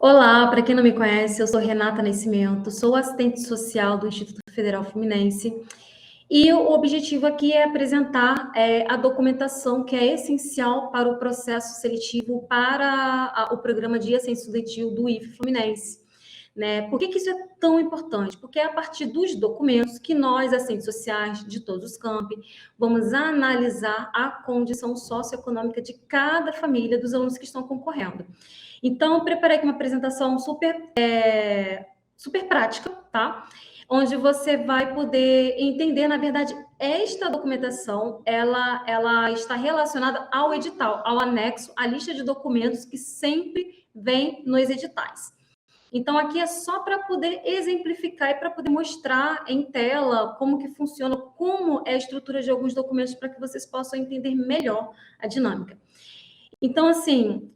Olá, para quem não me conhece, eu sou Renata Nascimento, sou assistente social do Instituto Federal Fluminense e o objetivo aqui é apresentar a documentação que é essencial para o processo seletivo para o programa de Ciência Estudantil do IFE Fluminense. Né? Por que isso é tão importante? Porque é a partir dos documentos que nós, assistentes sociais de todos os campi, vamos analisar a condição socioeconômica de cada família dos alunos que estão concorrendo. Então, eu preparei aqui uma apresentação super prática, tá? Onde você vai poder entender, na verdade, esta documentação, ela está relacionada ao edital, ao anexo, à lista de documentos que sempre vem nos editais. Então, aqui é só para poder exemplificar e para poder mostrar em tela como que funciona, como é a estrutura de alguns documentos, para que vocês possam entender melhor a dinâmica. Então, assim,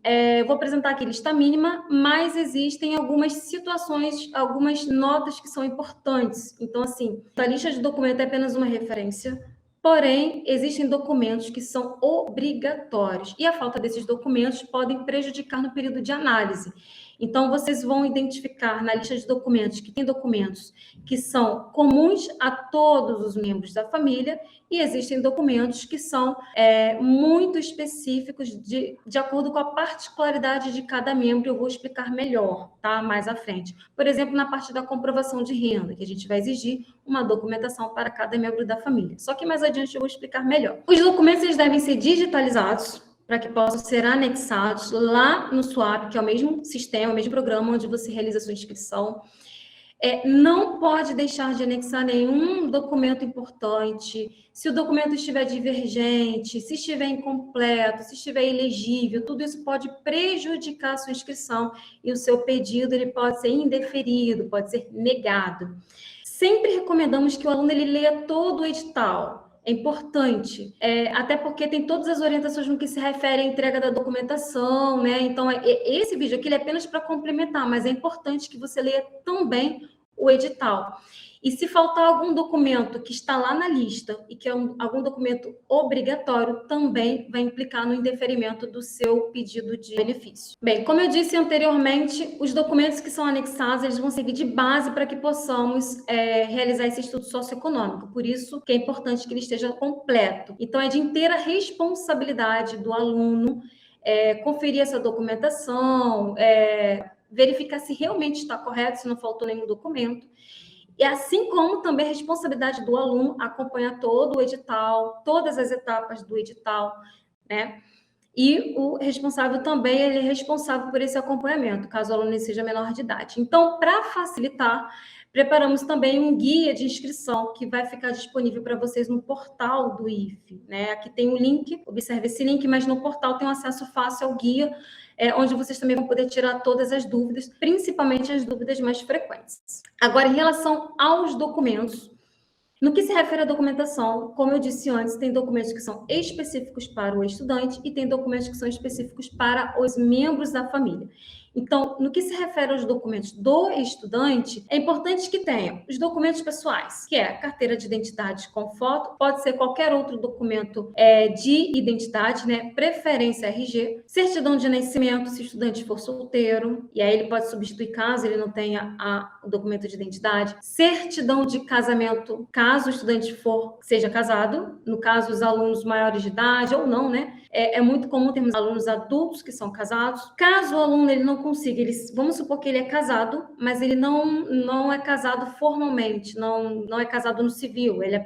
vou apresentar aqui lista mínima, mas existem algumas situações, algumas notas que são importantes. Então, assim, a lista de documento é apenas uma referência, porém, existem documentos que são obrigatórios, e a falta desses documentos podem prejudicar no período de análise. Então, vocês vão identificar na lista de documentos que tem documentos que são comuns a todos os membros da família e existem documentos que são muito específicos de acordo com a particularidade de cada membro. Eu vou explicar melhor, tá? Mais à frente. Por exemplo, na parte da comprovação de renda, que a gente vai exigir uma documentação para cada membro da família. Só que mais adiante eu vou explicar melhor. Os documentos eles devem ser digitalizados para que possam ser anexados lá no SUAP, que é o mesmo sistema, o mesmo programa onde você realiza a sua inscrição. Não pode deixar de anexar nenhum documento importante. Se o documento estiver divergente, se estiver incompleto, se estiver ilegível, tudo isso pode prejudicar a sua inscrição e o seu pedido ele pode ser indeferido, pode ser negado. Sempre recomendamos que o aluno ele leia todo o edital. É importante, até porque tem todas as orientações no que se refere à entrega da documentação, né? Então, esse vídeo aqui ele é apenas para complementar, mas é importante que você leia também o edital. E se faltar algum documento que está lá na lista e que é algum documento obrigatório, também vai implicar no indeferimento do seu pedido de benefício. Bem, como eu disse anteriormente, os documentos que são anexados, eles vão servir de base para que possamos realizar esse estudo socioeconômico. Por isso que é importante que ele esteja completo. Então, é de inteira responsabilidade do aluno conferir essa documentação, verificar se realmente está correto, se não faltou nenhum documento. E assim como também a responsabilidade do aluno acompanhar todo o edital, todas as etapas do edital, né? E o responsável também, ele é responsável por esse acompanhamento, caso o aluno seja menor de idade. Então, para facilitar, preparamos também um guia de inscrição que vai ficar disponível para vocês no portal do IFE, né? Aqui tem um link, observe esse link, mas no portal tem um acesso fácil ao guia, onde vocês também vão poder tirar todas as dúvidas, principalmente as dúvidas mais frequentes. Agora, em relação aos documentos, no que se refere à documentação, como eu disse antes, tem documentos que são específicos para o estudante e tem documentos que são específicos para os membros da família. Então, no que se refere aos documentos do estudante, é importante que tenha os documentos pessoais, que é a carteira de identidade com foto, pode ser qualquer outro documento de identidade, né? Preferência RG, certidão de nascimento, se o estudante for solteiro, e aí ele pode substituir caso ele não tenha o documento de identidade, certidão de casamento, caso o estudante seja casado, no caso os alunos maiores de idade ou não, né? É muito comum termos alunos adultos que são casados. Caso o aluno ele não consiga, vamos supor que ele é casado, mas ele não é casado formalmente, não é casado no civil, ele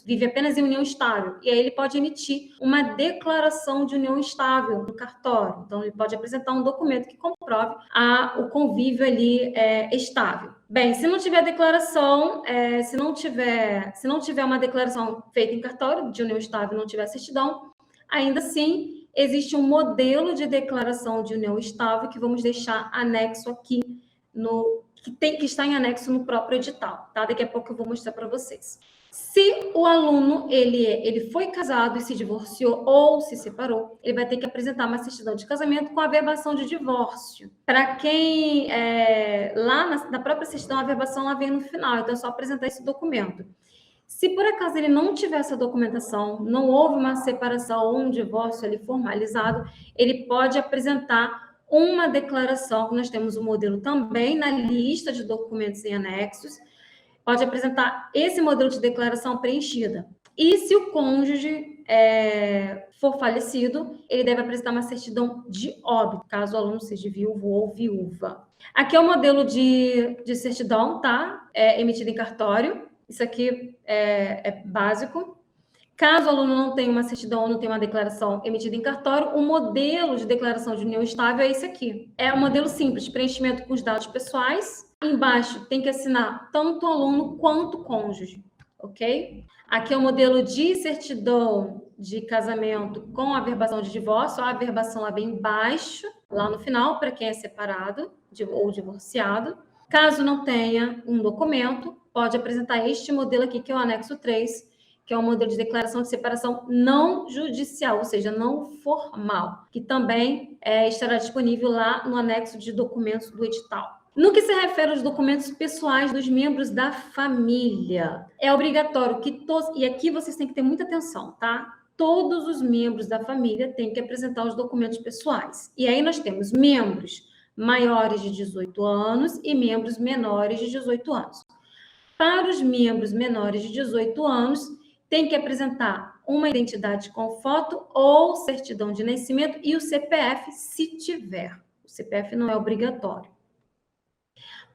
vive apenas em união estável. E aí ele pode emitir uma declaração de união estável no cartório. Então, ele pode apresentar um documento que comprove o convívio ali estável. Bem, se não tiver declaração, se não tiver uma declaração feita em cartório de união estável e não tiver certidão, ainda assim, existe um modelo de declaração de união estável que vamos deixar anexo aqui, que está em anexo no próprio edital, tá? Daqui a pouco eu vou mostrar para vocês. Se o aluno ele foi casado e se divorciou ou se separou, ele vai ter que apresentar uma certidão de casamento com a averbação de divórcio. Para quem lá na própria certidão, a averbação ela vem no final, então é só apresentar esse documento. Se por acaso ele não tiver essa documentação, não houve uma separação ou um divórcio ali formalizado, ele pode apresentar uma declaração, que nós temos o modelo também na lista de documentos em anexos, pode apresentar esse modelo de declaração preenchida. E se o cônjuge for falecido, ele deve apresentar uma certidão de óbito, caso o aluno seja viúvo ou viúva. Aqui é o modelo de certidão, tá? Emitido em cartório. Isso aqui é básico. Caso o aluno não tenha uma certidão ou não tenha uma declaração emitida em cartório, o modelo de declaração de união estável é esse aqui. É um modelo simples, preenchimento com os dados pessoais. Embaixo tem que assinar tanto o aluno quanto o cônjuge, ok? Aqui é o modelo de certidão de casamento com averbação de divórcio. A averbação lá bem embaixo, lá no final, para quem é separado ou divorciado. Caso não tenha um documento, pode apresentar este modelo aqui, que é o anexo 3, que é um modelo de declaração de separação não judicial, ou seja, não formal, que também estará disponível lá no anexo de documentos do edital. No que se refere aos documentos pessoais dos membros da família, é obrigatório que todos, e aqui vocês têm que ter muita atenção, tá? Todos os membros da família têm que apresentar os documentos pessoais. E aí nós temos membros maiores de 18 anos e membros menores de 18 anos. Para os membros menores de 18 anos, tem que apresentar uma identidade com foto ou certidão de nascimento e o CPF, se tiver. O CPF não é obrigatório.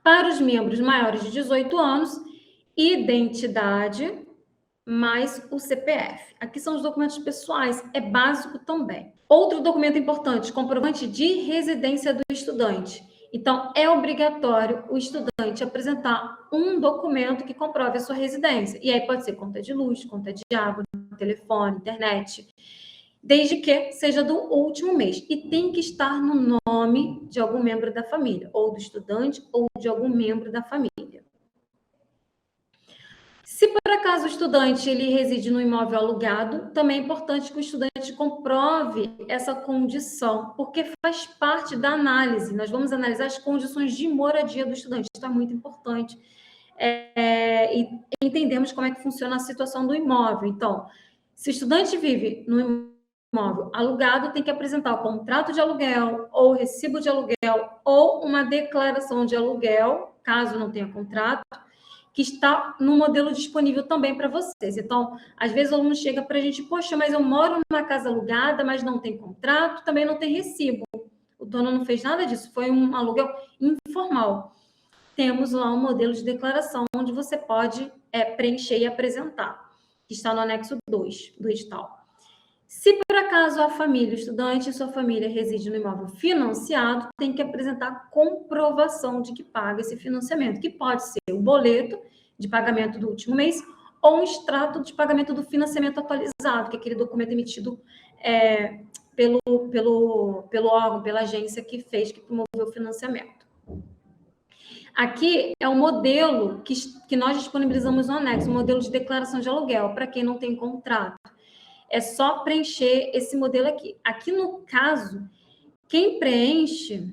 Para os membros maiores de 18 anos, identidade mais o CPF. Aqui são os documentos pessoais, é básico também. Outro documento importante, comprovante de residência do estudante. Então, é obrigatório o estudante apresentar um documento que comprove a sua residência. E aí pode ser conta de luz, conta de água, telefone, internet, desde que seja do último mês. E tem que estar no nome de algum membro da família, ou do estudante, ou de algum membro da família. Se por acaso o estudante ele reside no imóvel alugado, também é importante que o estudante comprove essa condição, porque faz parte da análise. Nós vamos analisar as condições de moradia do estudante. Isso é muito importante. E entendemos como é que funciona a situação do imóvel. Então, se o estudante vive no imóvel alugado, tem que apresentar o contrato de aluguel, ou recibo de aluguel, ou uma declaração de aluguel, caso não tenha contrato, que está no modelo disponível também para vocês. Então, às vezes o aluno chega para a gente, poxa, mas eu moro numa casa alugada, mas não tem contrato, também não tem recibo. O dono não fez nada disso, foi um aluguel informal. Temos lá um modelo de declaração onde você pode preencher e apresentar, que está no anexo 2 do edital. Se por acaso a família, o estudante e sua família reside no imóvel financiado, tem que apresentar comprovação de que paga esse financiamento, que pode ser o boleto de pagamento do último mês ou um extrato de pagamento do financiamento atualizado, que é aquele documento emitido pelo órgão, pela agência que promoveu o financiamento. Aqui é o modelo que nós disponibilizamos no anexo, o modelo de declaração de aluguel, para quem não tem contrato. É só preencher esse modelo aqui. Aqui, no caso, quem preenche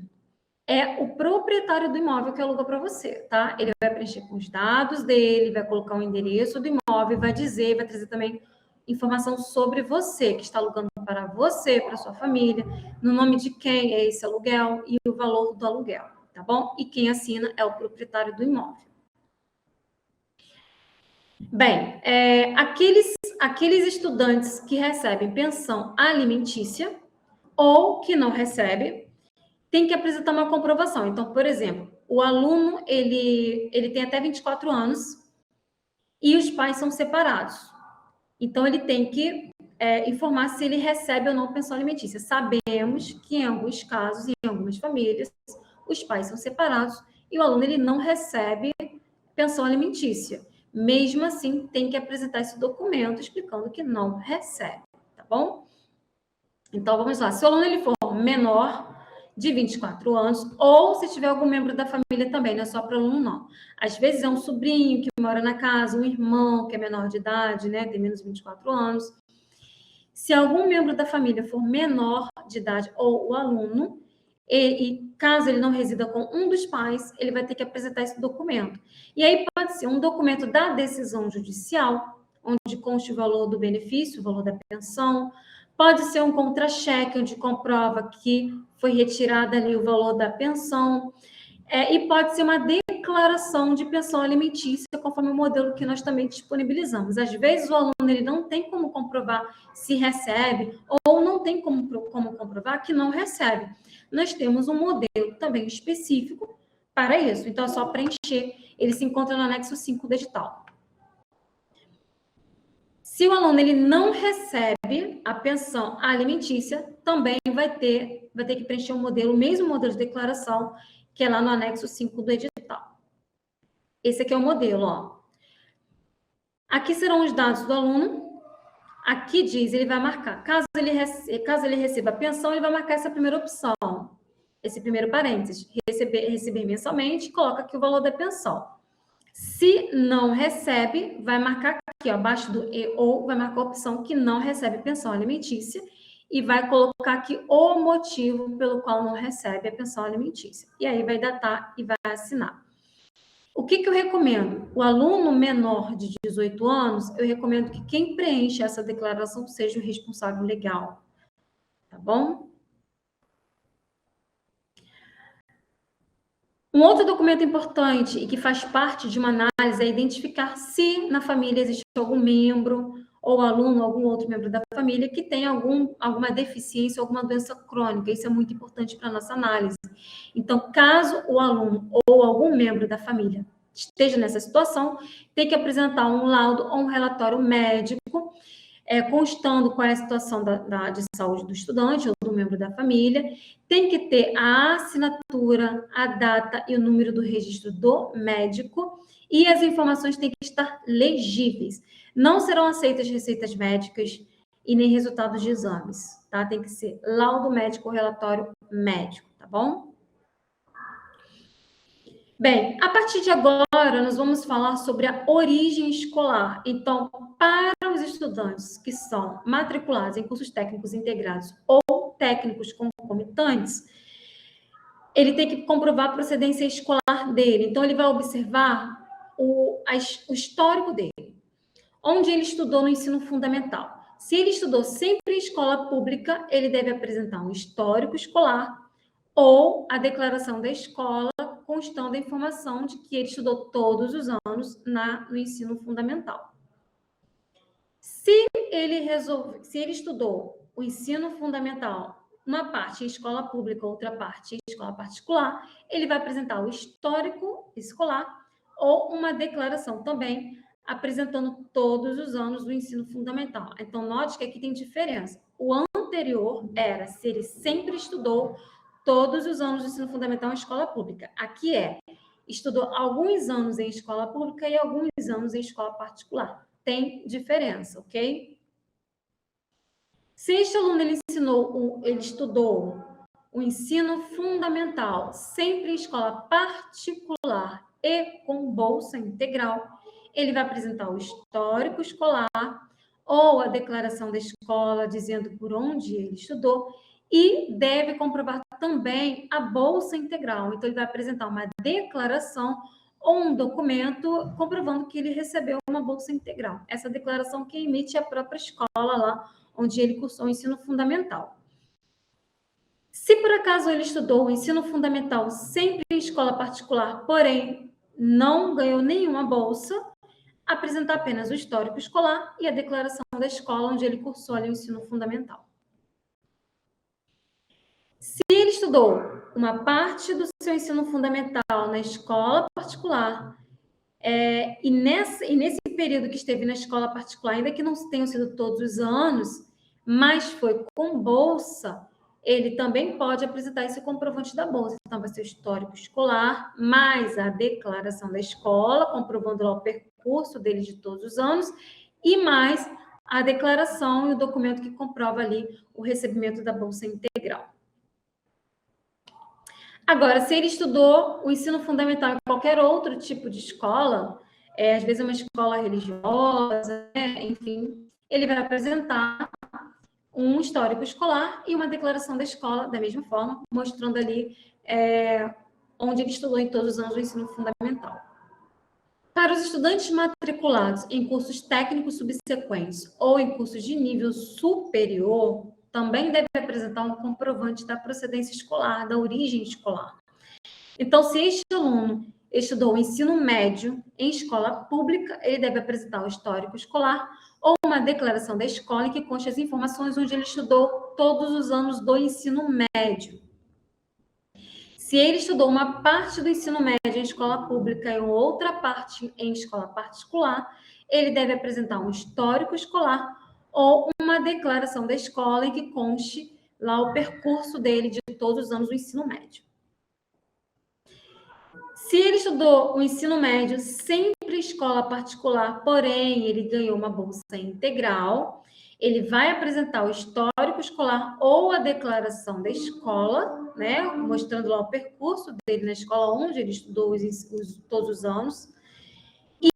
é o proprietário do imóvel que aluga para você, tá? Ele vai preencher com os dados dele, vai colocar o endereço do imóvel, vai trazer também informação sobre você, que está alugando para você, para sua família, no nome de quem é esse aluguel e o valor do aluguel, tá bom? E quem assina é o proprietário do imóvel. Bem, aqueles estudantes que recebem pensão alimentícia ou que não recebem, tem que apresentar uma comprovação. Então, por exemplo, o aluno ele tem até 24 anos e os pais são separados. Então, ele tem que informar se ele recebe ou não pensão alimentícia. Sabemos que em alguns casos, em algumas famílias, os pais são separados e o aluno ele não recebe pensão alimentícia. Mesmo assim, tem que apresentar esse documento explicando que não recebe, tá bom? Então, vamos lá. Se o aluno ele for menor de 24 anos, ou se tiver algum membro da família também, não é só para o aluno, não. Às vezes é um sobrinho que mora na casa, um irmão que é menor de idade, né, tem menos de 24 anos. Se algum membro da família for menor de idade ou o aluno, e caso ele não resida com um dos pais, ele vai ter que apresentar esse documento. E aí pode ser um documento da decisão judicial, onde conste o valor do benefício, o valor da pensão, Pode ser um contra-cheque, onde comprova que foi retirado ali o valor da pensão. E pode ser uma declaração de pensão alimentícia, conforme o modelo que nós também disponibilizamos. Às vezes, o aluno ele não tem como comprovar se recebe, ou não tem como comprovar que não recebe. Nós temos um modelo também específico para isso. Então, é só preencher. Ele se encontra no anexo 5 do edital. Se o aluno ele não recebe a pensão alimentícia, também vai ter que preencher o mesmo modelo de declaração, que é lá no anexo 5 do edital. Esse aqui é o modelo, ó. Aqui serão os dados do aluno. Aqui diz, ele vai marcar, caso ele receba a pensão, ele vai marcar essa primeira opção, esse primeiro parênteses, receber mensalmente, coloca aqui o valor da pensão. Se não recebe, vai marcar aqui, ó, abaixo do E ou, vai marcar a opção que não recebe pensão alimentícia e vai colocar aqui o motivo pelo qual não recebe a pensão alimentícia. E aí vai datar e vai assinar. O que eu recomendo? O aluno menor de 18 anos, eu recomendo que quem preenche essa declaração seja o responsável legal. Tá bom? Um outro documento importante e que faz parte de uma análise é identificar se na família existe algum membro ou aluno, algum outro membro da família que tem alguma deficiência, alguma doença crônica. Isso é muito importante para a nossa análise. Então, caso o aluno ou algum membro da família esteja nessa situação, tem que apresentar um laudo ou um relatório médico, constando qual é a situação de saúde do estudante ou do membro da família, tem que ter a assinatura, a data e o número do registro do médico, e as informações têm que estar legíveis. Não serão aceitas receitas médicas e nem resultados de exames, tá? Tem que ser laudo médico ou relatório médico, tá bom? Bem, a partir de agora, nós vamos falar sobre a origem escolar. Então, para os estudantes que são matriculados em cursos técnicos integrados ou técnicos concomitantes, ele tem que comprovar a procedência escolar dele. Então, ele vai observar o histórico dele, onde ele estudou no ensino fundamental. Se ele estudou sempre em escola pública, ele deve apresentar um histórico escolar ou a declaração da escola constando a informação de que ele estudou todos os anos no ensino fundamental. Se ele estudou o ensino fundamental, uma parte em escola pública, outra parte em escola particular, ele vai apresentar o histórico escolar ou uma declaração também apresentando todos os anos do ensino fundamental. Então, note que aqui tem diferença. O anterior era se ele sempre estudou todos os anos do ensino fundamental em escola pública. Aqui estudou alguns anos em escola pública e alguns anos em escola particular. Tem diferença, ok? Se este aluno ele estudou o ensino fundamental sempre em escola particular e com bolsa integral, ele vai apresentar o histórico escolar ou a declaração da escola dizendo por onde ele estudou e deve comprovar também a bolsa integral. Então, ele vai apresentar uma declaração ou um documento comprovando que ele recebeu uma bolsa integral. Essa declaração que emite a própria escola lá onde ele cursou o ensino fundamental. Se por acaso ele estudou o ensino fundamental sempre em escola particular, porém não ganhou nenhuma bolsa, apresentar apenas o histórico escolar e a declaração da escola onde ele cursou ali o ensino fundamental. Se ele estudou uma parte do seu ensino fundamental na escola particular, e nesse período que esteve na escola particular, ainda que não tenham sido todos os anos, mas foi com bolsa, ele também pode apresentar esse comprovante da bolsa. Então, vai ser o histórico escolar, mais a declaração da escola, comprovando lá o percurso dele de todos os anos, e mais a declaração e o documento que comprova ali o recebimento da bolsa integral. Agora, se ele estudou o ensino fundamental em qualquer outro tipo de escola, às vezes é uma escola religiosa, enfim, ele vai apresentar um histórico escolar e uma declaração da escola, da mesma forma, mostrando ali onde ele estudou em todos os anos do ensino fundamental. Para os estudantes matriculados em cursos técnicos subsequentes ou em cursos de nível superior, também deve apresentar um comprovante da procedência escolar, da origem escolar. Então, se este aluno estudou o ensino médio em escola pública, ele deve apresentar o histórico escolar ou uma declaração da escola em que conste as informações onde ele estudou todos os anos do ensino médio. Se ele estudou uma parte do ensino médio em escola pública e outra parte em escola particular, ele deve apresentar um histórico escolar ou uma declaração da escola em que conste lá o percurso dele de todos os anos do ensino médio. Se ele estudou o ensino médio sempre em escola particular, porém ele ganhou uma bolsa integral, ele vai apresentar o histórico escolar ou a declaração da escola, né, mostrando lá o percurso dele na escola onde ele estudou todos os anos.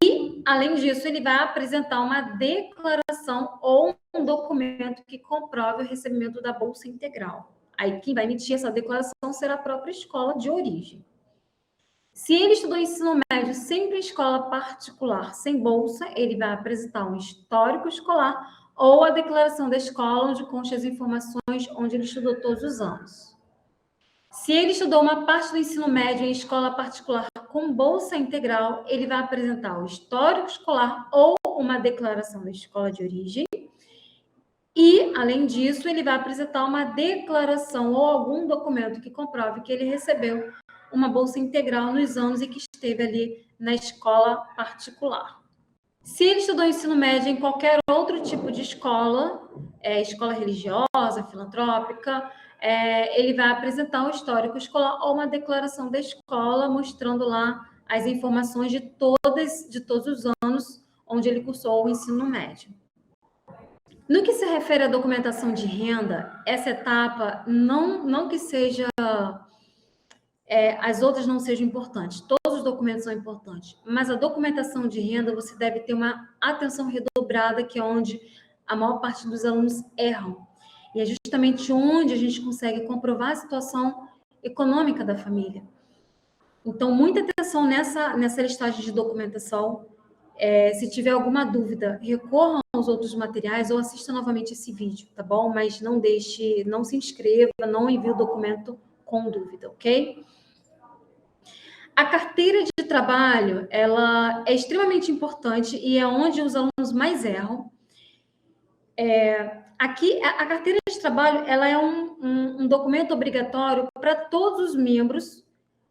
E, além disso, ele vai apresentar uma declaração ou um documento que comprove o recebimento da bolsa integral. Aí, quem vai emitir essa declaração será a própria escola de origem. Se ele estudou ensino médio sempre em escola particular, sem bolsa, ele vai apresentar um histórico escolar ou a declaração da escola, onde consta as informações onde ele estudou todos os anos. Se ele estudou uma parte do ensino médio em escola particular com bolsa integral, ele vai apresentar o histórico escolar ou uma declaração da escola de origem. E, além disso, ele vai apresentar uma declaração ou algum documento que comprove que ele recebeu uma bolsa integral nos anos em que esteve ali na escola particular. Se ele estudou ensino médio em qualquer outro tipo de escola, escola religiosa, filantrópica, ele vai apresentar um histórico escolar ou uma declaração da escola mostrando lá as informações de todos os anos onde ele cursou o ensino médio. No que se refere à documentação de renda, essa etapa não que seja as outras não sejam importantes, todos os documentos são importantes, mas a documentação de renda você deve ter uma atenção redobrada, que é onde a maior parte dos alunos erram. E é justamente onde a gente consegue comprovar a situação econômica da família. Então, muita atenção nessa listagem de documentação. Se tiver alguma dúvida, recorram aos outros materiais ou assista novamente esse vídeo, tá bom? Mas não se inscreva, não envie o documento com dúvida, ok? A carteira de trabalho, ela é extremamente importante e é onde os alunos mais erram. Aqui, a carteira de trabalho, ela é um documento obrigatório para todos os membros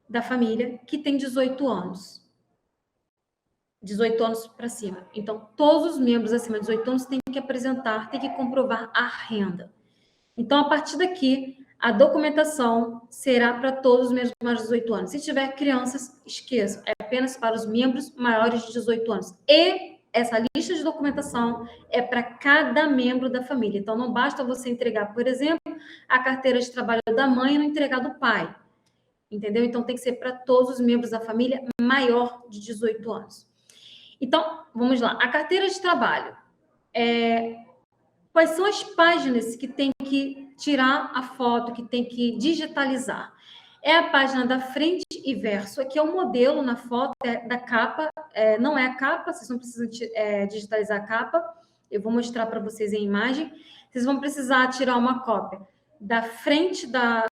da família que têm 18 anos. 18 anos para cima. Então, todos os membros acima de 18 anos têm que apresentar, têm que comprovar a renda. Então, a partir daqui, a documentação será para todos os membros maiores de 18 anos. Se tiver crianças, esqueçam, é apenas para os membros maiores de 18 anos. E essa lista de documentação é para cada membro da família. Então, não basta você entregar, por exemplo, a carteira de trabalho da mãe e não entregar do pai. Entendeu? Então, tem que ser para todos os membros da família maior de 18 anos. Então, vamos lá. A carteira de trabalho. Quais são as páginas que tem que tirar a foto, que tem que digitalizar? É a página da frente e verso. Aqui é o modelo na foto da capa. Não é a capa, vocês não precisam digitalizar a capa. Eu vou mostrar para vocês em imagem. Vocês vão precisar tirar uma cópia da frente da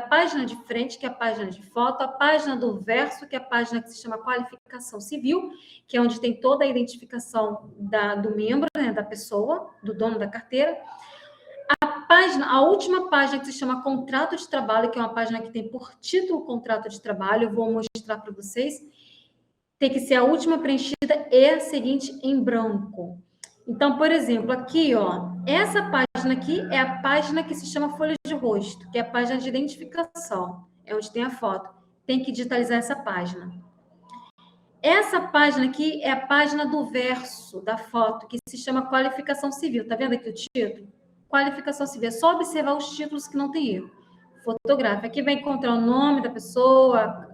página de frente, que é a página de foto, a página do verso, que é a página que se chama qualificação civil, que é onde tem toda a identificação do membro, né, da pessoa, do dono da carteira. A última página que se chama contrato de trabalho, que é uma página que tem por título contrato de trabalho, eu vou mostrar para vocês. Tem que ser a última preenchida e a seguinte em branco. Então, por exemplo, aqui, ó, essa página aqui é a página que se chama folha de rosto, que é a página de identificação, é onde tem a foto. Tem que digitalizar essa página. Essa página aqui é a página do verso da foto, que se chama qualificação civil. Tá vendo aqui o título? Qualificação civil. É só observar os títulos que não tem erro. Fotográfica. Aqui vai encontrar o nome da pessoa,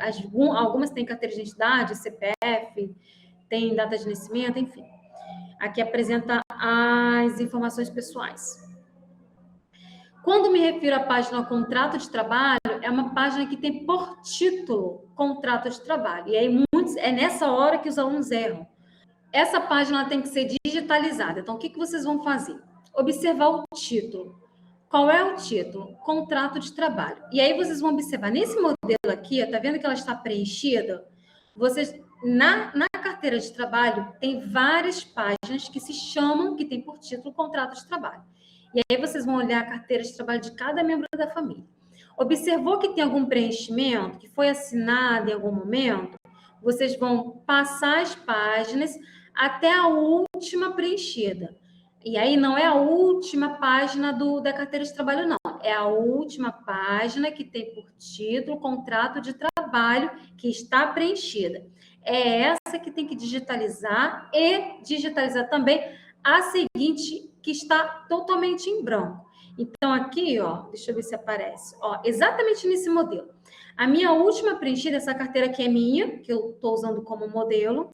algumas têm carteira de identidade, CPF, tem data de nascimento, enfim. Aqui apresenta as informações pessoais. Quando me refiro à página contrato de trabalho, é uma página que tem por título contrato de trabalho. E aí é nessa hora que os alunos erram. Essa página tem que ser digitalizada. Então, o que vocês vão fazer? Observar o título. Qual é o título? Contrato de trabalho. E aí vocês vão observar, nesse modelo aqui, tá vendo que ela está preenchida? Vocês, na carteira de trabalho, tem várias páginas que se chamam, que tem por título, contrato de trabalho. E aí vocês vão olhar a carteira de trabalho de cada membro da família. Observou que tem algum preenchimento, que foi assinado em algum momento? Vocês vão passar as páginas até a última preenchida. E aí não é a última página da carteira de trabalho, não. É a última página que tem por título contrato de trabalho que está preenchida. É essa que tem que digitalizar e digitalizar também a seguinte, que está totalmente em branco. Então, aqui, ó, deixa eu ver se aparece. Ó, exatamente nesse modelo. A minha última preenchida, essa carteira aqui é minha, que eu estou usando como modelo.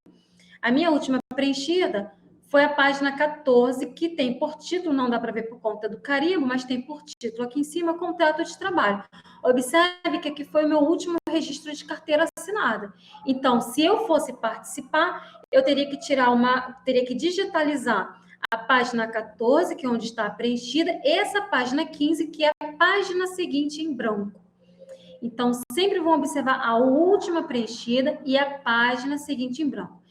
A minha última preenchida foi a página 14, que tem por título, não dá para ver por conta do carimbo, mas tem por título aqui em cima, contrato de trabalho. Observe que aqui foi o meu último registro de carteira assinada. Então, se eu fosse participar, eu teria que digitalizar a página 14, que é onde está preenchida, e essa página 15, que é a página seguinte em branco. Então, sempre vão observar a última preenchida e a página seguinte em branco.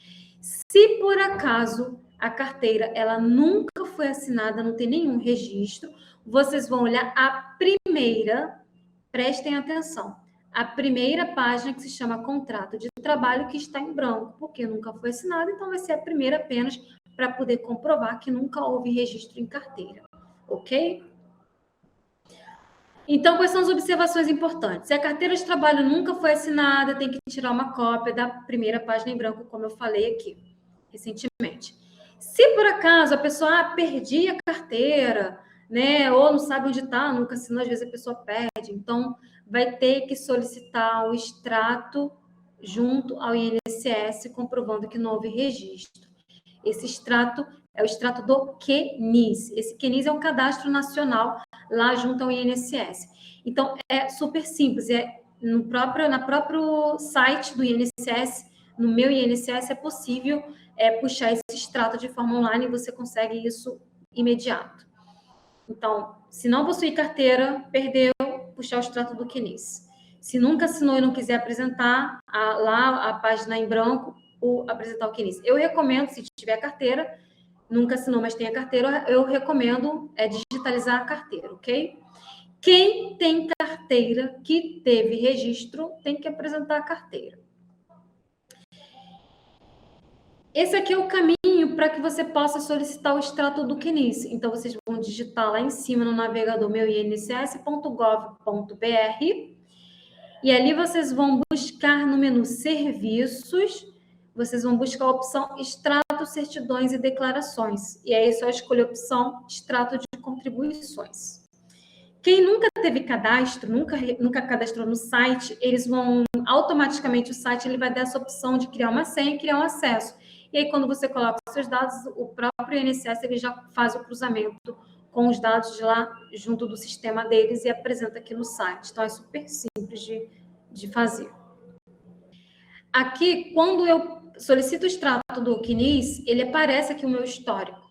Se por acaso a carteira ela nunca foi assinada, não tem nenhum registro, vocês vão olhar a primeira, prestem atenção, a primeira página que se chama contrato de trabalho, que está em branco, porque nunca foi assinada, então vai ser a primeira apenas para poder comprovar que nunca houve registro em carteira, ok? Então, quais são as observações importantes? Se a carteira de trabalho nunca foi assinada, tem que tirar uma cópia da primeira página em branco, como eu falei aqui recentemente. Se por acaso a pessoa perdi a carteira, né, ou não sabe onde está, nunca assinou, às vezes a pessoa perde, então vai ter que solicitar o extrato junto ao INSS, comprovando que não houve registro. Esse extrato é o extrato do QNIS. Esse QNIS é um cadastro nacional lá junto ao INSS. Então, é super simples. No próprio site do INSS, no meu INSS, é possível puxar esse extrato de forma online e você consegue isso imediato. Então, se não possui carteira, perdeu, puxar o extrato do QNIS. Se nunca assinou e não quiser apresentar lá a página em branco, apresentar o QNIS. Eu recomendo, se tiver carteira, nunca assinou, mas tem a carteira, eu recomendo digitalizar a carteira, ok? Quem tem carteira que teve registro tem que apresentar a carteira. Esse aqui é o caminho para que você possa solicitar o extrato do QNIS. Então, vocês vão digitar lá em cima no navegador meuinss.gov.br e ali vocês vão buscar no menu Serviços, vocês vão buscar a opção Extrato, Certidões e Declarações. E aí é só escolher a opção Extrato de Contribuições. Quem nunca teve cadastro, nunca cadastrou no site, automaticamente o site ele vai dar essa opção de criar uma senha e criar um acesso. E aí, quando você coloca os seus dados, o próprio INSS ele já faz o cruzamento com os dados de lá, junto do sistema deles, e apresenta aqui no site. Então, é super simples de fazer. Aqui, quando eu solicito o extrato do QNIS, ele aparece aqui o meu histórico.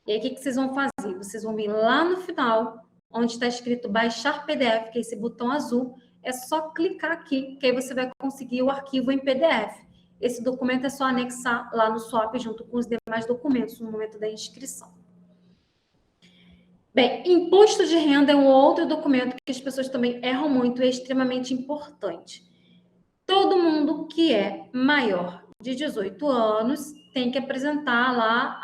E aí, o que vocês vão fazer? Vocês vão vir lá no final, onde está escrito baixar PDF, que é esse botão azul, é só clicar aqui, que aí você vai conseguir o arquivo em PDF. Esse documento é só anexar lá no SWOP junto com os demais documentos no momento da inscrição. Bem, imposto de renda é um outro documento que as pessoas também erram muito e é extremamente importante. Todo mundo que é maior de 18 anos tem que apresentar lá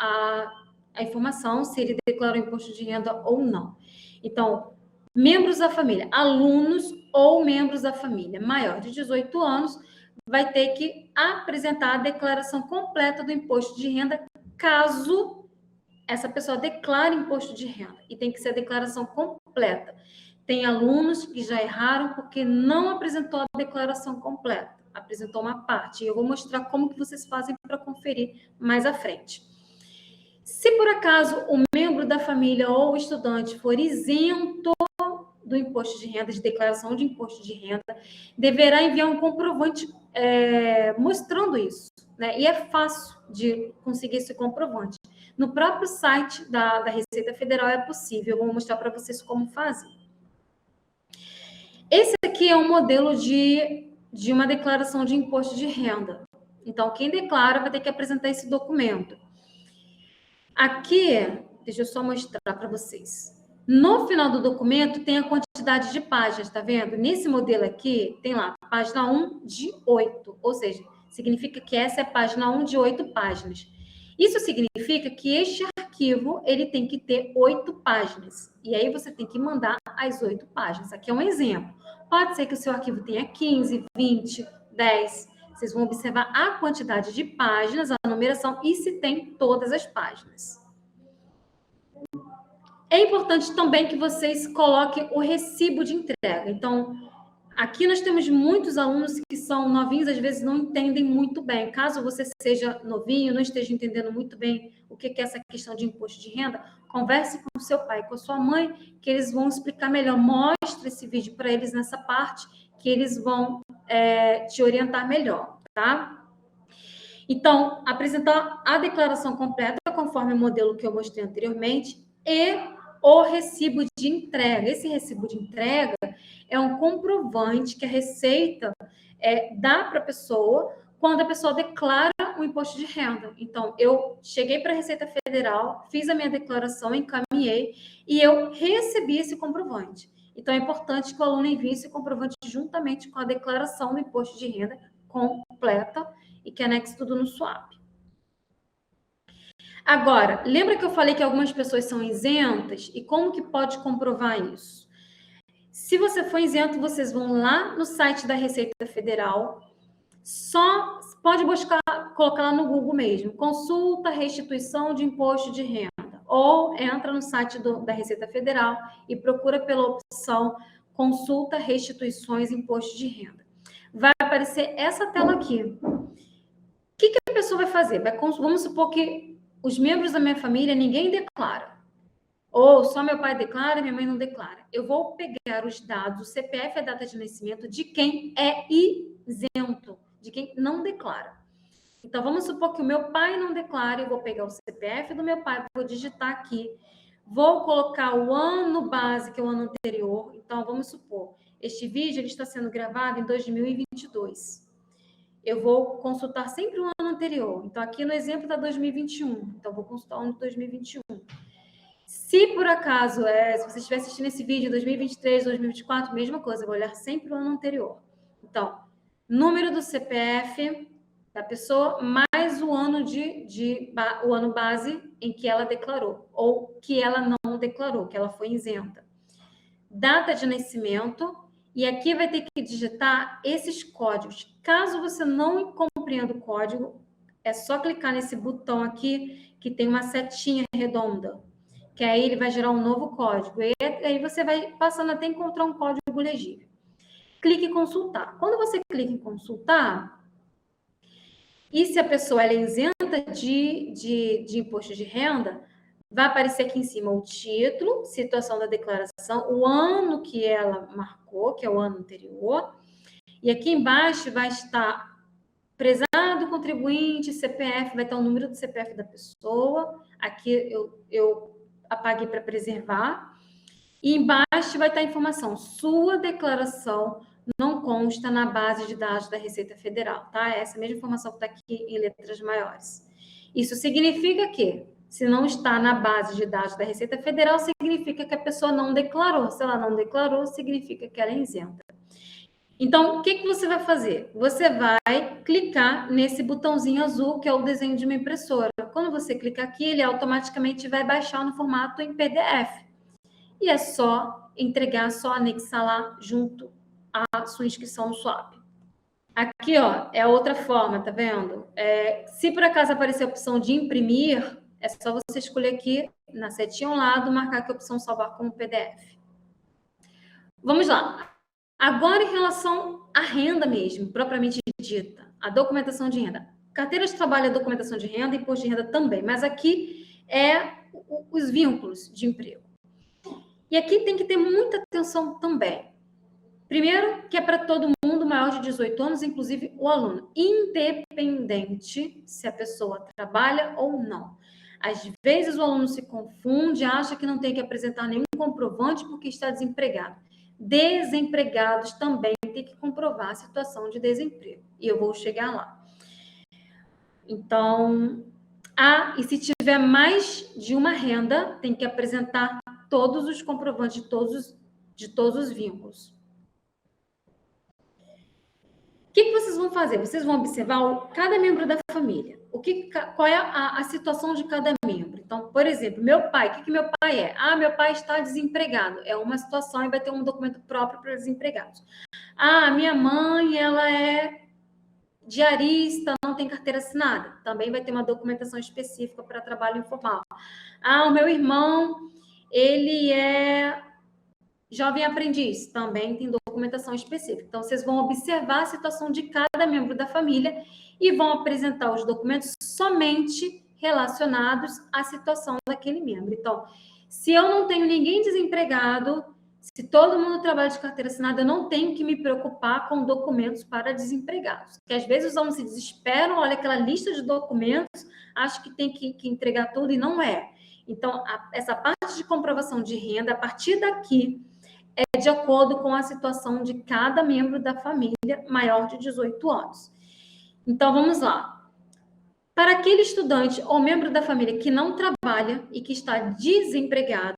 a informação se ele declarou imposto de renda ou não. Então, membros da família, alunos ou membros da família maior de 18 anos vai ter que apresentar a declaração completa do imposto de renda caso essa pessoa declare imposto de renda. E tem que ser a declaração completa. Tem alunos que já erraram porque não apresentou a declaração completa, apresentou uma parte. E eu vou mostrar como que vocês fazem para conferir mais à frente. Se por acaso o membro da família ou o estudante for isento do imposto de renda, de declaração de imposto de renda, deverá enviar um comprovante mostrando isso, né? E é fácil de conseguir esse comprovante. No próprio site da Receita Federal é possível. Eu vou mostrar para vocês como fazer. Esse aqui é um modelo de uma declaração de imposto de renda. Então, quem declara vai ter que apresentar esse documento. Aqui, deixa eu só mostrar para vocês. No final do documento tem a quantidade de páginas, tá vendo? Nesse modelo aqui, tem lá, página 1 de 8, ou seja, significa que essa é a página 1 de 8 páginas. Isso significa que este arquivo, ele tem que ter 8 páginas. E aí você tem que mandar as 8 páginas. Aqui é um exemplo. Pode ser que o seu arquivo tenha 15, 20, 10. Vocês vão observar a quantidade de páginas, a numeração e se tem todas as páginas. É importante também que vocês coloquem o recibo de entrega. Então, aqui nós temos muitos alunos que são novinhos, às vezes não entendem muito bem. Caso você seja novinho, não esteja entendendo muito bem o que é essa questão de imposto de renda, converse com o seu pai, com a sua mãe, que eles vão explicar melhor. Mostre esse vídeo para eles nessa parte, que eles vão te orientar melhor, tá? Então, apresentar a declaração completa, conforme o modelo que eu mostrei anteriormente, e o recibo de entrega. Esse recibo de entrega é um comprovante que a Receita dá para a pessoa quando a pessoa declara o imposto de renda. Então, eu cheguei para a Receita Federal, fiz a minha declaração, encaminhei e eu recebi esse comprovante. Então, é importante que o aluno envie esse comprovante juntamente com a declaração do imposto de renda completa e que anexe tudo no SUAP. Agora, lembra que eu falei que algumas pessoas são isentas? E como que pode comprovar isso? Se você for isento, vocês vão lá no site da Receita Federal, só pode buscar, colocar lá no Google mesmo, consulta restituição de imposto de renda, ou entra no site da Receita Federal e procura pela opção consulta restituições imposto de renda. Vai aparecer essa tela aqui. O que a pessoa vai fazer? Vamos supor que os membros da minha família, ninguém declara. Ou só meu pai declara e minha mãe não declara. Eu vou pegar os dados, o CPF e a data de nascimento de quem é isento, de quem não declara. Então, vamos supor que o meu pai não declara, eu vou pegar o CPF do meu pai, vou digitar aqui, vou colocar o ano base, que é o ano anterior. Então, vamos supor, este vídeo ele está sendo gravado em 2022. Eu vou consultar sempre o ano anterior. Então, aqui no exemplo está 2021. Então, vou consultar o ano de 2021. Se por acaso, se você estiver assistindo esse vídeo em 2023, 2024, mesma coisa, eu vou olhar sempre o ano anterior. Então, número do CPF da pessoa, mais o ano o ano base em que ela declarou, ou que ela não declarou, que ela foi isenta. Data de nascimento. E aqui vai ter que digitar esses códigos. Caso você não compreenda o código, é só clicar nesse botão aqui, que tem uma setinha redonda, que aí ele vai gerar um novo código. E aí você vai passando até encontrar um código legível. Clique em consultar. Quando você clica em consultar, e se a pessoa é isenta de imposto de renda, vai aparecer aqui em cima o título, situação da declaração, o ano que ela marcou, que é o ano anterior. E aqui embaixo vai estar prezado contribuinte, CPF, vai estar o número do CPF da pessoa. Aqui eu apaguei para preservar. E embaixo vai estar a informação, sua declaração não consta na base de dados da Receita Federal, tá? Essa mesma informação que está aqui em letras maiores. Isso significa que, se não está na base de dados da Receita Federal, significa que a pessoa não declarou. Se ela não declarou, significa que ela é isenta. Então, o que você vai fazer? Você vai clicar nesse botãozinho azul, que é o desenho de uma impressora. Quando você clicar aqui, ele automaticamente vai baixar no formato em PDF. E é só entregar, só anexar lá junto à sua inscrição no SUAP. Aqui, ó, é outra forma, tá vendo? Se por acaso aparecer a opção de imprimir, é só você escolher aqui na setinha ao lado, marcar aqui a opção salvar como PDF. Vamos lá. Agora, em relação à renda mesmo, propriamente dita, a documentação de renda. Carteira de trabalho é documentação de renda, imposto de renda também, mas aqui é os vínculos de emprego. E aqui tem que ter muita atenção também. Primeiro, que é para todo mundo maior de 18 anos, inclusive o aluno, independente se a pessoa trabalha ou não. Às vezes o aluno se confunde, acha que não tem que apresentar nenhum comprovante porque está desempregado. Desempregados também têm que comprovar a situação de desemprego. E eu vou chegar lá. Então, e se tiver mais de uma renda, tem que apresentar todos os comprovantes de todos os vínculos. O que vocês vão fazer? Vocês vão observar cada membro da família. Qual é a situação de cada membro? Então, por exemplo, meu pai, o que meu pai é? Meu pai está desempregado. É uma situação e vai ter um documento próprio para desempregados. Minha mãe, ela é diarista, não tem carteira assinada. Também vai ter uma documentação específica para trabalho informal. O meu irmão, ele é jovem aprendiz, também tem documentação específica. Então, vocês vão observar a situação de cada membro da família e vão apresentar os documentos somente relacionados à situação daquele membro. Então, se eu não tenho ninguém desempregado, se todo mundo trabalha de carteira assinada, eu não tenho que me preocupar com documentos para desempregados. Porque às vezes os alunos se desesperam, olha aquela lista de documentos, acho que tem que entregar tudo e não é. Então, essa parte de comprovação de renda, a partir daqui, é de acordo com a situação de cada membro da família maior de 18 anos. Então, vamos lá. Para aquele estudante ou membro da família que não trabalha e que está desempregado,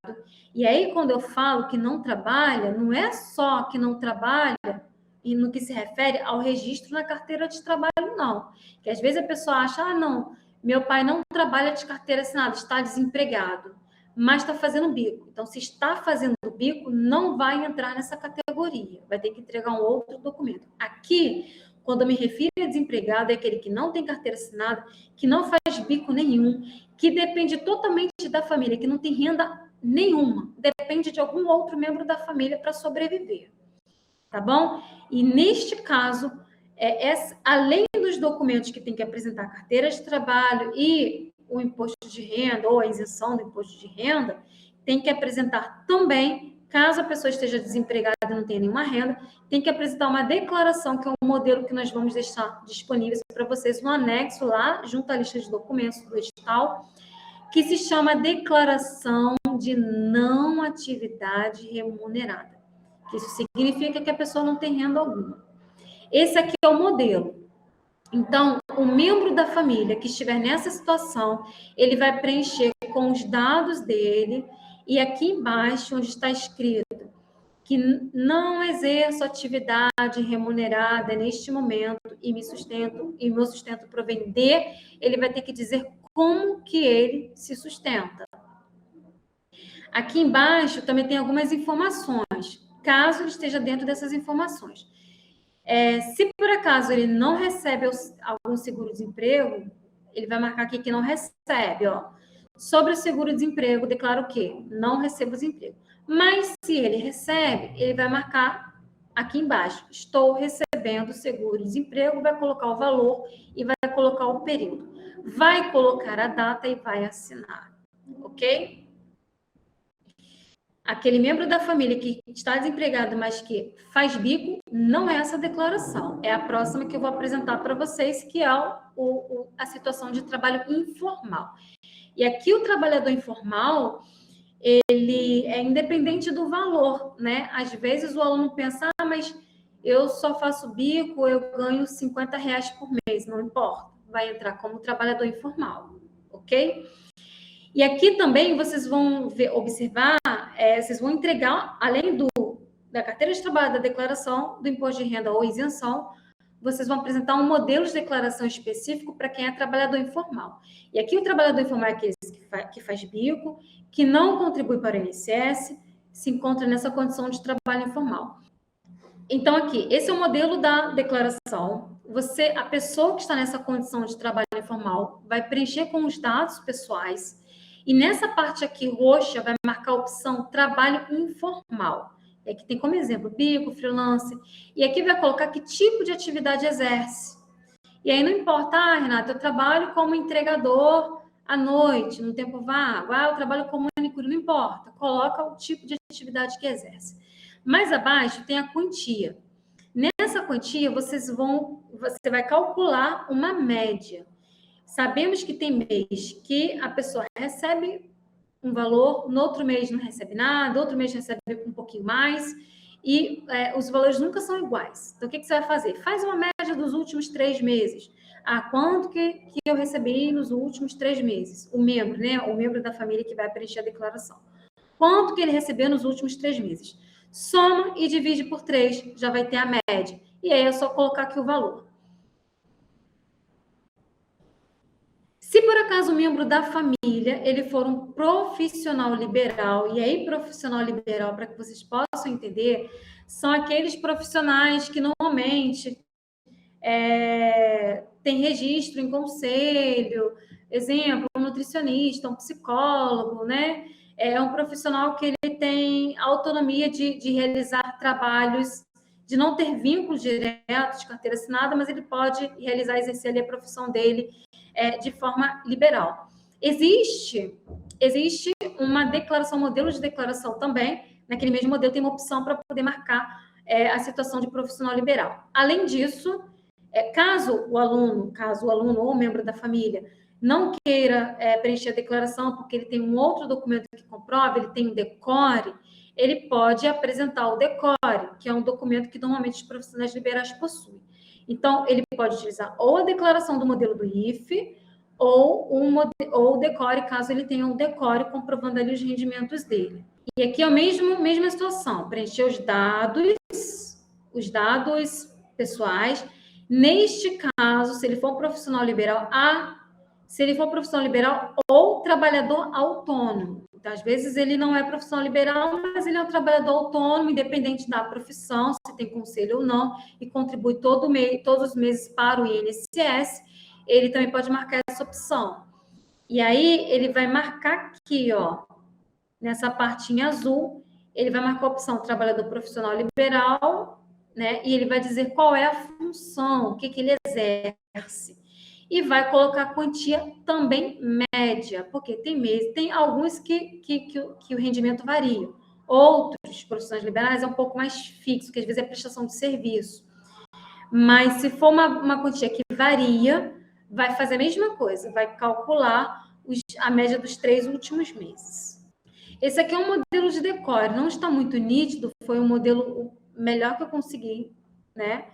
e aí quando eu falo que não trabalha, não é só que não trabalha e no que se refere ao registro na carteira de trabalho, não. Que às vezes a pessoa acha, não, meu pai não trabalha de carteira assinada, está desempregado, mas está fazendo bico. Então, se está fazendo bico, não vai entrar nessa categoria. Vai ter que entregar um outro documento. Aqui, quando eu me refiro a desempregado, é aquele que não tem carteira assinada, que não faz bico nenhum, que depende totalmente da família, que não tem renda nenhuma, depende de algum outro membro da família para sobreviver. Tá bom? E neste caso, além dos documentos que tem que apresentar a carteira de trabalho e o imposto de renda ou a isenção do imposto de renda, tem que apresentar também, caso a pessoa esteja desempregada e não tenha nenhuma renda, tem que apresentar uma declaração, que é um modelo que nós vamos deixar disponível para vocês no anexo lá, junto à lista de documentos do edital, que se chama Declaração de Não Atividade Remunerada. Isso significa que a pessoa não tem renda alguma. Esse aqui é o modelo. Então, o membro da família que estiver nessa situação, ele vai preencher com os dados dele e aqui embaixo, onde está escrito que não exerço atividade remunerada neste momento e meu sustento provém de, ele vai ter que dizer como que ele se sustenta. Aqui embaixo também tem algumas informações, caso ele esteja dentro dessas informações. Se por acaso ele não recebe algum seguro-desemprego, ele vai marcar aqui que não recebe, ó. Sobre o seguro-desemprego, declara o quê? Não recebo desemprego. Mas se ele recebe, ele vai marcar aqui embaixo, estou recebendo seguro-desemprego, vai colocar o valor e vai colocar o período. Vai colocar a data e vai assinar, ok? Aquele membro da família que está desempregado, mas que faz bico, não é essa declaração. É a próxima que eu vou apresentar para vocês, que é a situação de trabalho informal. E aqui o trabalhador informal, ele é independente do valor, né? Às vezes o aluno pensa, mas eu só faço bico, eu ganho R$50 por mês, não importa. Vai entrar como trabalhador informal, ok? E aqui também vocês vão observar, vocês vão entregar, além da carteira de trabalho, da declaração do imposto de renda ou isenção, vocês vão apresentar um modelo de declaração específico para quem é trabalhador informal. E aqui o trabalhador informal é aquele que faz bico, que não contribui para o INSS, se encontra nessa condição de trabalho informal. Então, aqui, esse é o modelo da declaração. A pessoa que está nessa condição de trabalho informal vai preencher com os dados pessoais. E nessa parte aqui roxa vai marcar a opção trabalho informal. E aqui tem como exemplo bico, freelance. E aqui vai colocar que tipo de atividade exerce. E aí não importa, Renata, eu trabalho como entregador à noite, no tempo vago. Eu trabalho como manicure, não importa, coloca o tipo de atividade que exerce. Mais abaixo tem a quantia. Nessa quantia, você vai calcular uma média. Sabemos que tem mês que a pessoa recebe um valor, no outro mês não recebe nada, outro mês recebe um pouquinho mais, e os valores nunca são iguais. Então, o que você vai fazer? Faz uma média dos últimos 3 meses. Quanto que eu recebi nos últimos 3 meses? O membro, né? O membro da família que vai preencher a declaração. Quanto que ele recebeu nos últimos 3 meses? Soma e divide por 3, já vai ter a média. E aí é só colocar aqui o valor. Se por acaso o membro da família ele for um profissional liberal, e aí profissional liberal, para que vocês possam entender, são aqueles profissionais que normalmente têm registro em conselho, exemplo, um nutricionista, um psicólogo, né? É um profissional que ele tem autonomia de realizar trabalhos, de não ter vínculo direto de carteira assinada, mas ele pode realizar, exercer ali a profissão dele de forma liberal. Existe uma declaração, modelo de declaração também. Naquele mesmo modelo tem uma opção para poder marcar a situação de profissional liberal. Além disso, caso o aluno ou membro da família não queira preencher a declaração porque ele tem um outro documento que comprova, ele tem um DECORE, ele pode apresentar o DECORE, que é um documento que normalmente os profissionais liberais possuem. Então, ele pode utilizar ou a declaração do modelo do IFE ou o DECORE, caso ele tenha um DECORE comprovando ali os rendimentos dele. E aqui é a mesma situação, preencher os dados pessoais. Neste caso, se ele for um profissional liberal, ou trabalhador autônomo. Então, às vezes, ele não é profissional liberal, mas ele é um trabalhador autônomo, independente da profissão, se tem conselho ou não, e contribui todos os meses para o INSS, ele também pode marcar essa opção. E aí, ele vai marcar aqui, ó, nessa partinha azul, ele vai marcar a opção trabalhador profissional liberal, né? E ele vai dizer qual é a função, o que ele exerce. E vai colocar a quantia também média, porque tem alguns que o rendimento varia. Outros profissionais liberais é um pouco mais fixo, que às vezes é prestação de serviço. Mas se for uma quantia que varia, vai fazer a mesma coisa, vai calcular a média dos 3 últimos meses. Esse aqui é um modelo de DECORE, não está muito nítido, foi um modelo melhor que eu consegui, né?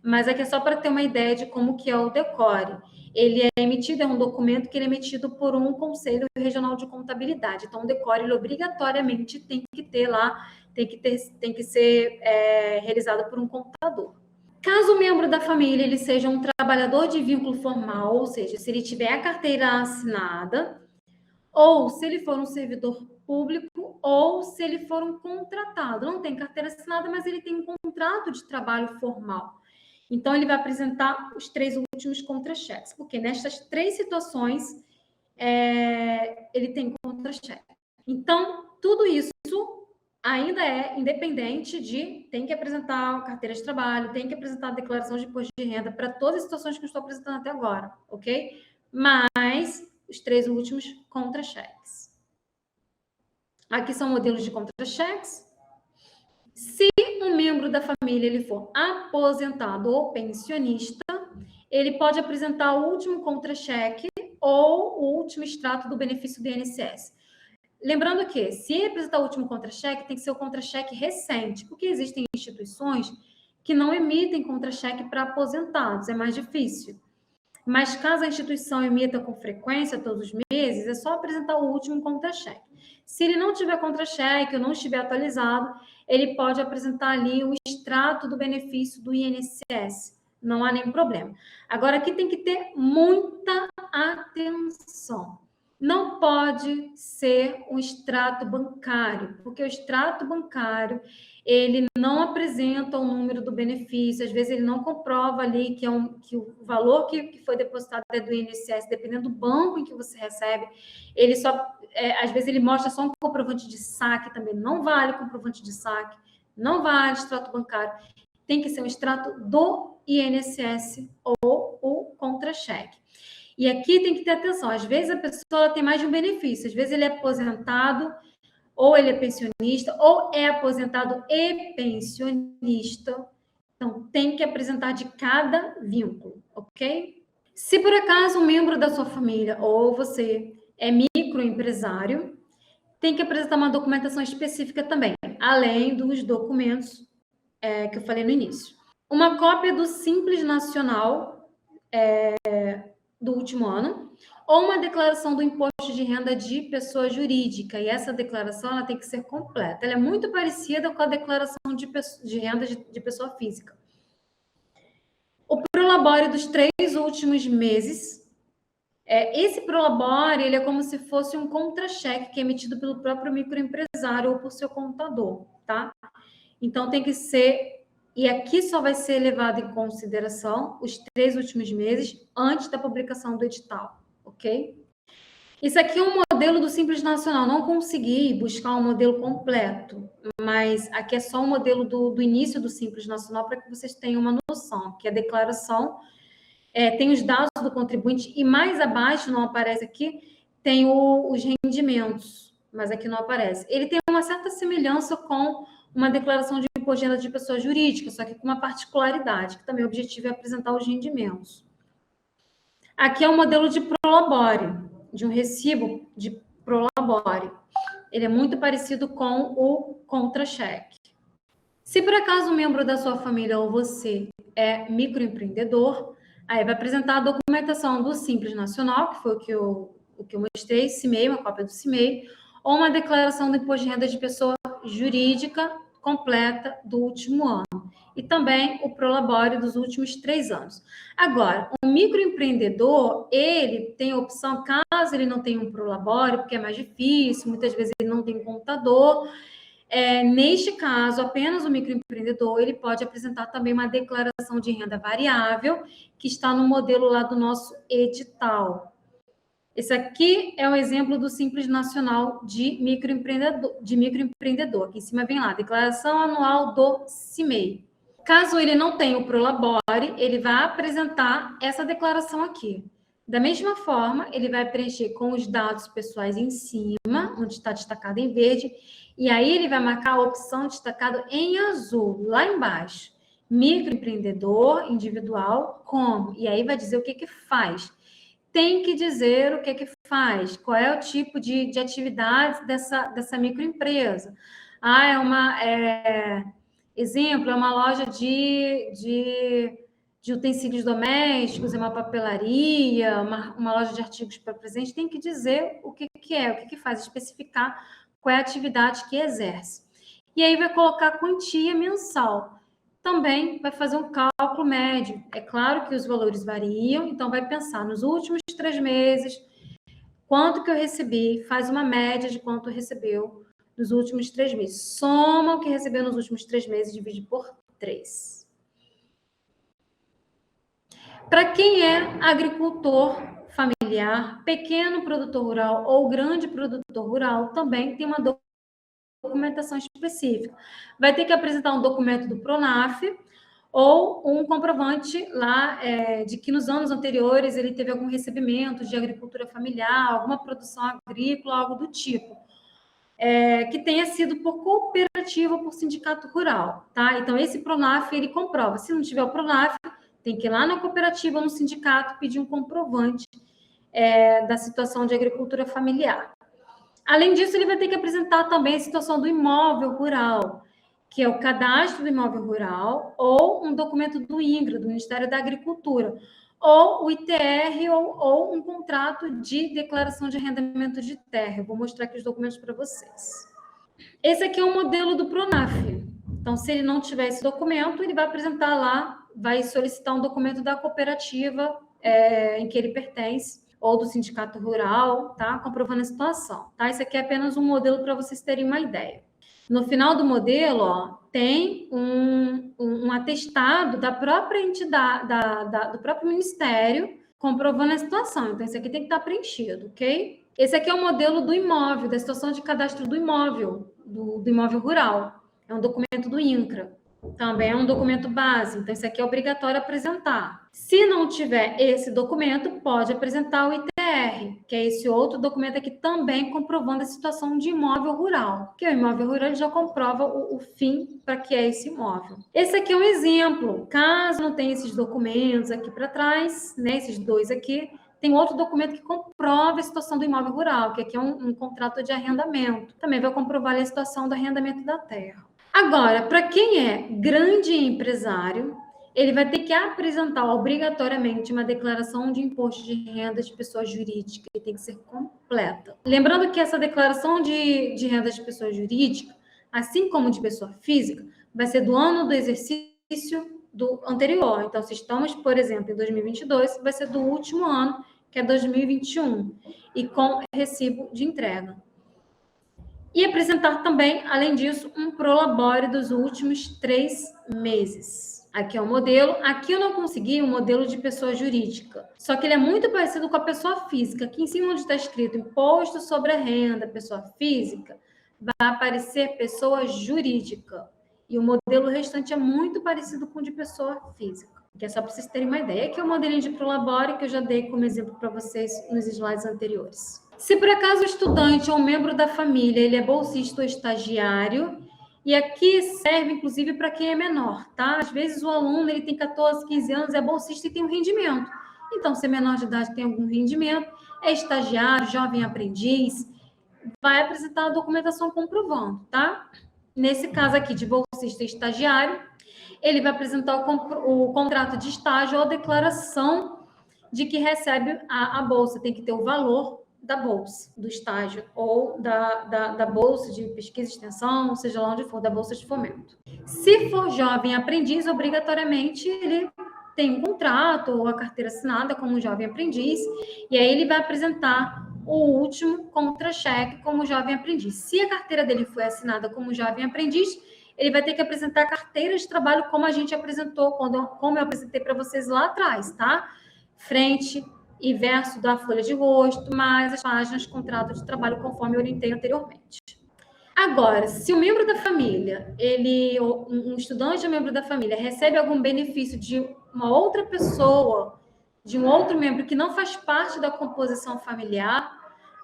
Mas aqui é só para ter uma ideia de como que é o DECORE. Ele é emitido, é um documento que ele é emitido por um Conselho Regional de Contabilidade. Então, o DECORE, ele obrigatoriamente tem que ter lá, tem que ser realizado por um contador. Caso o membro da família ele seja um trabalhador de vínculo formal, ou seja, se ele tiver a carteira assinada, ou se ele for um servidor público, ou se ele for um contratado. Não tem carteira assinada, mas ele tem um contrato de trabalho formal. Então, ele vai apresentar os 3 últimos contra-cheques, porque nestas 3 situações, ele tem contra-cheque. Então, tudo isso ainda é independente tem que apresentar carteira de trabalho, tem que apresentar a declaração de imposto de renda para todas as situações que eu estou apresentando até agora, ok? Mas os 3 últimos contra-cheques. Aqui são modelos de contra-cheques. Se um membro da família ele for aposentado ou pensionista, ele pode apresentar o último contra-cheque ou o último extrato do benefício do INSS. Lembrando que, se ele apresentar o último contra-cheque, tem que ser o contra-cheque recente, porque existem instituições que não emitem contra-cheque para aposentados, é mais difícil. Mas caso a instituição emita com frequência, todos os meses, é só apresentar o último contra-cheque. Se ele não tiver contra-cheque ou não estiver atualizado, ele pode apresentar ali o extrato do benefício do INSS. Não há nenhum problema. Agora, aqui tem que ter muita atenção. Não pode ser um extrato bancário, porque o extrato bancário, ele não apresenta o número do benefício, às vezes ele não comprova ali que o valor que foi depositado é do INSS, dependendo do banco em que você recebe, ele às vezes ele mostra só um comprovante de saque, também não vale comprovante de saque, não vale extrato bancário, tem que ser um extrato do INSS ou o contra-cheque. E aqui tem que ter atenção, às vezes a pessoa tem mais de um benefício, às vezes ele é aposentado, ou ele é pensionista, ou é aposentado e pensionista. Então, tem que apresentar de cada vínculo, ok? Se por acaso um membro da sua família ou você é microempresário, tem que apresentar uma documentação específica também, além dos documentos que eu falei no início. Uma cópia do Simples Nacional do último ano, ou uma declaração do imposto de renda de pessoa jurídica. E essa declaração ela tem que ser completa. Ela é muito parecida com a declaração de renda de pessoa física. O prolabore dos 3 últimos meses. Esse prolabore ele é como se fosse um contra-cheque que é emitido pelo próprio microempresário ou por seu contador, tá? Então, tem que ser... E aqui só vai ser levado em consideração os 3 últimos meses antes da publicação do edital, ok? Isso aqui é um modelo do Simples Nacional. Não consegui buscar um modelo completo, mas aqui é só um modelo do início do Simples Nacional para que vocês tenham uma noção, que a declaração tem os dados do contribuinte e mais abaixo, não aparece aqui, tem os rendimentos, mas aqui não aparece. Ele tem uma certa semelhança com uma declaração de imposto de renda de pessoa jurídica, só que com uma particularidade, que também o objetivo é apresentar os rendimentos. Aqui é um modelo de prolabore, de um recibo de prolabore. Ele é muito parecido com o contra-cheque. Se por acaso um membro da sua família ou você é microempreendedor, aí vai apresentar a documentação do Simples Nacional, que foi o que eu mostrei, CIMEI, uma cópia do CIMEI, ou uma declaração do imposto de renda de pessoa jurídica completa do último ano. E também o prolabore dos últimos 3 anos. Agora, o microempreendedor, ele tem a opção, caso ele não tenha um prolabore, porque é mais difícil, muitas vezes ele não tem contador, neste caso, apenas o microempreendedor, ele pode apresentar também uma declaração de renda variável, que está no modelo lá do nosso edital. Esse aqui é um exemplo do Simples Nacional de microempreendedor. Aqui em cima vem lá, declaração anual do CIMEI. Caso ele não tenha o prolabore, ele vai apresentar essa declaração aqui. Da mesma forma, ele vai preencher com os dados pessoais em cima, onde está destacado em verde, e aí ele vai marcar a opção destacada em azul, lá embaixo. Microempreendedor, individual, como? E aí vai dizer o que faz. Tem que dizer o que faz, qual é o tipo de atividade dessa microempresa. Exemplo, é uma loja de utensílios domésticos, é uma papelaria, uma loja de artigos para presente. Tem que dizer o que é, o que faz, especificar qual é a atividade que exerce. E aí vai colocar a quantia mensal. Também vai fazer um cálculo médio. É claro que os valores variam, então vai pensar nos últimos 3 meses, quanto que eu recebi, faz uma média de quanto recebeu nos últimos 3 meses. Soma o que recebeu nos últimos 3 meses e divide por 3. Para quem é agricultor familiar, pequeno produtor rural ou grande produtor rural, também tem uma documentação específica. Vai ter que apresentar um documento do PRONAF ou um comprovante lá de que nos anos anteriores ele teve algum recebimento de agricultura familiar, alguma produção agrícola, algo do tipo, que tenha sido por cooperativa ou por sindicato rural, tá? Então, esse PRONAF, ele comprova. Se não tiver o PRONAF, tem que ir lá na cooperativa ou no sindicato pedir um comprovante da situação de agricultura familiar. Além disso, ele vai ter que apresentar também a situação do imóvel rural, que é o cadastro do imóvel rural, ou um documento do INCRA, do Ministério da Agricultura, ou o ITR, ou um contrato de declaração de arrendamento de terra. Eu vou mostrar aqui os documentos para vocês. Esse aqui é o modelo do PRONAF. Então, se ele não tiver esse documento, ele vai apresentar lá, vai solicitar um documento da cooperativa em que ele pertence, ou do sindicato rural, tá? Comprovando a situação, tá? Isso aqui é apenas um modelo para vocês terem uma ideia. No final do modelo, ó, tem um atestado da própria entidade, do próprio ministério, comprovando a situação. Então, esse aqui tem que estar preenchido, ok? Esse aqui é o modelo do imóvel, da situação de cadastro do imóvel, do imóvel rural. É um documento do INCRA. Também é um documento base, então isso aqui é obrigatório apresentar. Se não tiver esse documento, pode apresentar o ITR. CR, que é esse outro documento aqui também comprovando a situação de imóvel rural, que o imóvel rural ele já comprova o fim para que é esse imóvel. Esse aqui é um exemplo, caso não tenha esses documentos aqui para trás, né, esses dois aqui, tem outro documento que comprova a situação do imóvel rural, que aqui é um contrato de arrendamento. Também vai comprovar a situação do arrendamento da terra. Agora, para quem é grande empresário, ele vai ter que apresentar obrigatoriamente uma declaração de imposto de renda de pessoa jurídica, que tem que ser completa. Lembrando que essa declaração de renda de pessoa jurídica, assim como de pessoa física, vai ser do ano do exercício do anterior. Então, se estamos, por exemplo, em 2022, vai ser do último ano, que é 2021, e com recibo de entrega. E apresentar também, além disso, um prolabore dos últimos 3 meses. Aqui é o modelo. Aqui eu não consegui o modelo de pessoa jurídica. Só que ele é muito parecido com a pessoa física. Aqui em cima onde está escrito imposto sobre a renda, pessoa física, vai aparecer pessoa jurídica. E o modelo restante é muito parecido com o de pessoa física. Que é só para vocês terem uma ideia. Aqui é o modelinho de prolabore que eu já dei como exemplo para vocês nos slides anteriores. Se por acaso o estudante ou um membro da família ele é bolsista ou estagiário, e aqui serve inclusive para quem é menor, tá? Às vezes o aluno ele tem 14, 15 anos, é bolsista e tem um rendimento. Então, se é menor de idade tem algum rendimento, é estagiário, jovem aprendiz, vai apresentar a documentação comprovando, tá? Nesse caso aqui de bolsista e estagiário, ele vai apresentar o contrato de estágio ou a declaração de que recebe a bolsa, tem que ter o valor da bolsa, do estágio, ou da bolsa de pesquisa e extensão, seja lá onde for, da bolsa de fomento. Se for jovem aprendiz, obrigatoriamente ele tem um contrato ou a carteira assinada como jovem aprendiz, e aí ele vai apresentar o último contra-cheque como jovem aprendiz. Se a carteira dele foi assinada como jovem aprendiz, ele vai ter que apresentar a carteira de trabalho como a gente apresentou, como eu apresentei para vocês lá atrás, tá? Frente e verso da folha de rosto, mais as páginas de contrato de trabalho, conforme eu orientei anteriormente. Agora, se o membro da família, um estudante ou membro da família, recebe algum benefício de uma outra pessoa, de um outro membro que não faz parte da composição familiar,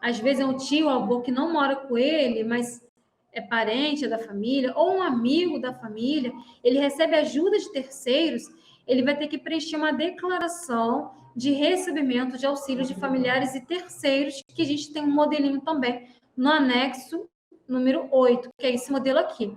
às vezes é um tio, avô que não mora com ele, mas é parente da família, ou um amigo da família, ele recebe ajuda de terceiros, ele vai ter que preencher uma declaração de recebimento de auxílio de familiares e terceiros, que a gente tem um modelinho também no anexo número 8, que é esse modelo aqui.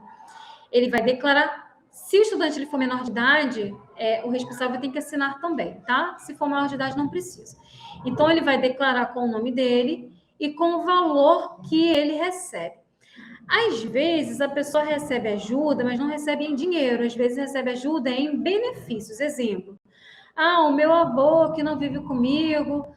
Ele vai declarar, se o estudante ele for menor de idade, o responsável tem que assinar também, tá? Se for maior de idade, não precisa. Então, ele vai declarar com o nome dele e com o valor que ele recebe. Às vezes, a pessoa recebe ajuda, mas não recebe em dinheiro. Às vezes, recebe ajuda em benefícios. Exemplo, o meu avô que não vive comigo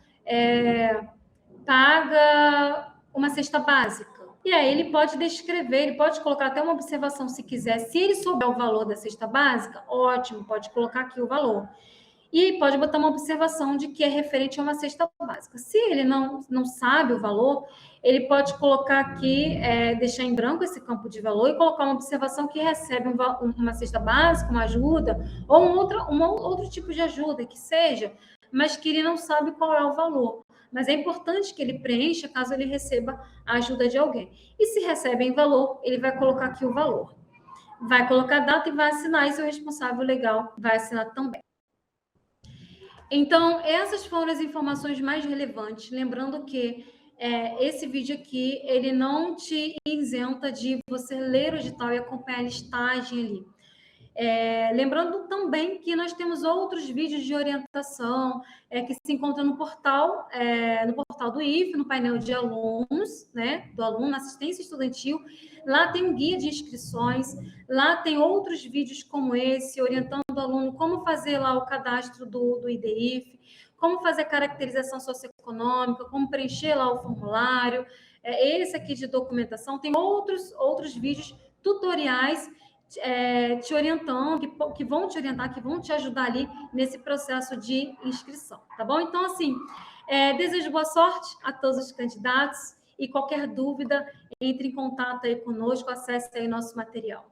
paga uma cesta básica. E aí ele pode descrever, ele pode colocar até uma observação se quiser. Se ele souber o valor da cesta básica, ótimo, pode colocar aqui o valor. E pode botar uma observação de que é referente a uma cesta básica. Se ele não sabe o valor, ele pode colocar aqui, deixar em branco esse campo de valor e colocar uma observação que recebe uma cesta básica, uma ajuda, ou um outro tipo de ajuda que seja, mas que ele não sabe qual é o valor. Mas é importante que ele preencha caso ele receba a ajuda de alguém. E se recebe em valor, ele vai colocar aqui o valor. Vai colocar a data e vai assinar, e seu responsável legal vai assinar também. Então, essas foram as informações mais relevantes. Lembrando que esse vídeo aqui, ele não te isenta de você ler o edital e acompanhar a listagem ali. Lembrando também que nós temos outros vídeos de orientação que se encontram no portal do IFE, no painel de alunos, né, do aluno, assistência estudantil. Lá tem um guia de inscrições, lá tem outros vídeos como esse, orientando o aluno como fazer lá o cadastro do IDIF, como fazer a caracterização socioeconômica, como preencher lá o formulário. Esse aqui de documentação, tem outros vídeos tutoriais te orientando, que vão te orientar, que vão te ajudar ali nesse processo de inscrição, tá bom? Então, assim, desejo boa sorte a todos os candidatos e qualquer dúvida, entre em contato aí conosco, acesse aí nosso material.